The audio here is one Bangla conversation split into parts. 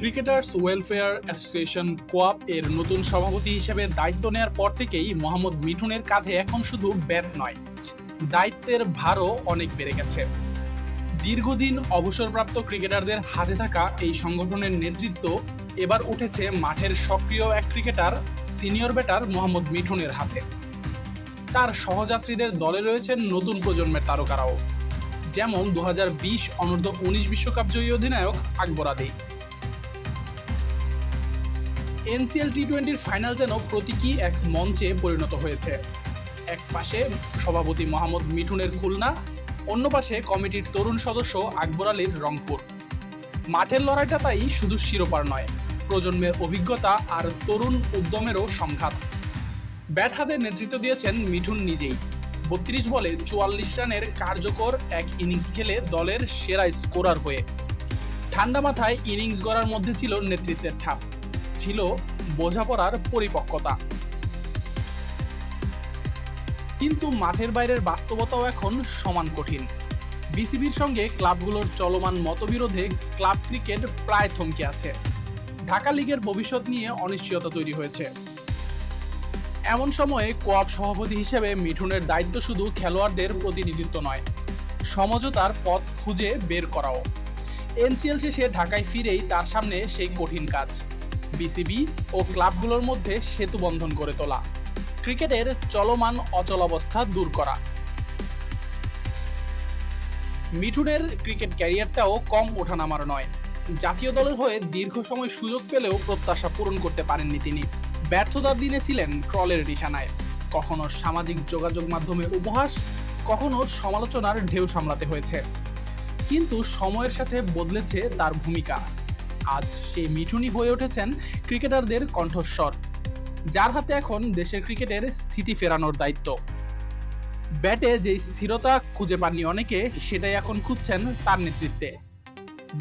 ক্রিকেটার্স ওয়েলফেয়ার অ্যাসোসিয়েশন কোয়াপ এর নতুন সভাপতি হিসেবে দায়িত্ব নেওয়ার পর থেকেই মোহাম্মদ মিঠুনের কাঁধে এখন শুধু ব্যাট নয়, দায়িত্বের ভারও অনেক বেড়ে গেছে। দীর্ঘদিন অবসরপ্রাপ্ত ক্রিকেটারদের হাতে থাকা এই সংগঠনের নেতৃত্ব এবার উঠেছে মাঠের সক্রিয় এক ক্রিকেটার সিনিয়র ব্যাটার মোহাম্মদ মিঠুনের হাতে। তার সহযাত্রীদের দলে রয়েছেন নতুন প্রজন্মের তারকারাও, যেমন 2020 অনূর্ধ্ব-19 বিশ্বকাপ জয়ী অধিনায়ক আকবর আলী। এনসিএল টি-20-র ফাইনাল যেন প্রতীকী এক মঞ্চে পরিণত হয়েছে। এক পাশে সভাপতি মোহাম্মদ মিঠুনের খুলনা, অন্য পাশে কমিটির তরুণ সদস্য আকবর আলীর রংপুর। মাঠের লড়াইটা তাই শুধু শিরোপার নয়, প্রজন্মের অভিজ্ঞতা আর তরুণ উদ্যমেরও সংঘাত। ব্যাট হাতে নেতৃত্ব দিয়েছেন মিঠুন নিজেই। 32 বলে 44 রানের কার্যকর এক ইনিংস খেলে দলের সেরা স্কোরার হয়ে ঠান্ডা মাথায় ইনিংস গড়ার মধ্যে ছিল নেতৃত্বের ছাপ, ছিল বোঝাপড়ার পরিপক্কতা। কিন্তু মাঠের বাইরের বাস্তবতাও এখন সমান কঠিন। বিসিবির সঙ্গে ক্লাবগুলোর চলমান মতবিরোধে ক্লাব ক্রিকেট প্রায় থমকে আছে। ঢাকা লিগের ভবিষ্যৎ নিয়ে অনিশ্চয়তা তৈরি হয়েছে। এমন সময়ে কোয়াপ সভাপতি হিসেবে মিঠুনের দায়িত্ব শুধু খেলোয়াড়দের প্রতিনিধিত্ব নয়, সমঝোতার পথ খুঁজে বের করাও। এনসিএল শেষে ঢাকায় ফিরেই তার সামনে সেই কঠিন কাজ, বিসিবি ও ক্লাবগুলোর মধ্যে সেতু বন্ধন গড়ে তোলা, ক্রিকেটের চলমান অচলাবস্থা দূর করা। মিঠুনের ক্রিকেট ক্যারিয়ারটাও কম ওঠানামার নয়। জাতীয় দলের হয়ে দীর্ঘ সময় সুযোগ পেলেও প্রত্যাশা পূরণ করতে পারেননি তিনি। ব্যর্থতার দিনে ছিলেন ট্রলের নিশানায়, কখনো সামাজিক যোগাযোগ মাধ্যমে উপহাস, কখনো সমালোচনার ঢেউ সামলাতে হয়েছে। কিন্তু সময়ের সাথে বদলেছে তার ভূমিকা। আজ সেই মিঠুনই হয়ে উঠেছেন ক্রিকেটারদের কণ্ঠস্বর, যার হাতে এখন দেশের ক্রিকেটের স্থিতি ফেরানোর দায়িত্ব। ব্যাটে যে স্থিরতা খুঁজে পাননি অনেকে, সেটাই এখন খুঁজছেন তার নেতৃত্বে,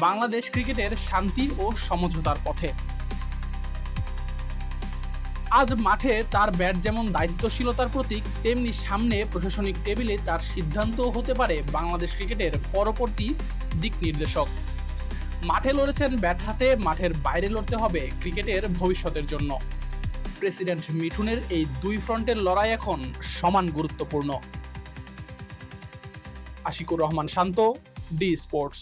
বাংলাদেশ ক্রিকেটের শান্তি ও সমঝোতার পথে। আজ মাঠে তার ব্যাট যেমন দায়িত্বশীলতার প্রতীক, তেমনি সামনে প্রশাসনিক টেবিলে তার সিদ্ধান্তও হতে পারে বাংলাদেশ ক্রিকেটের পরবর্তী দিক নির্দেশক। মাঠে লড়েছেন ব্যাট হাতে, মাঠের বাইরে লড়তে হবে ক্রিকেটের ভবিষ্যতের জন্য। প্রেসিডেন্ট মিঠুনের এই দুই ফ্রন্টের লড়াই এখন সমান গুরুত্বপূর্ণ। আশিকুর রহমান শান্ত, ডি স্পোর্টস।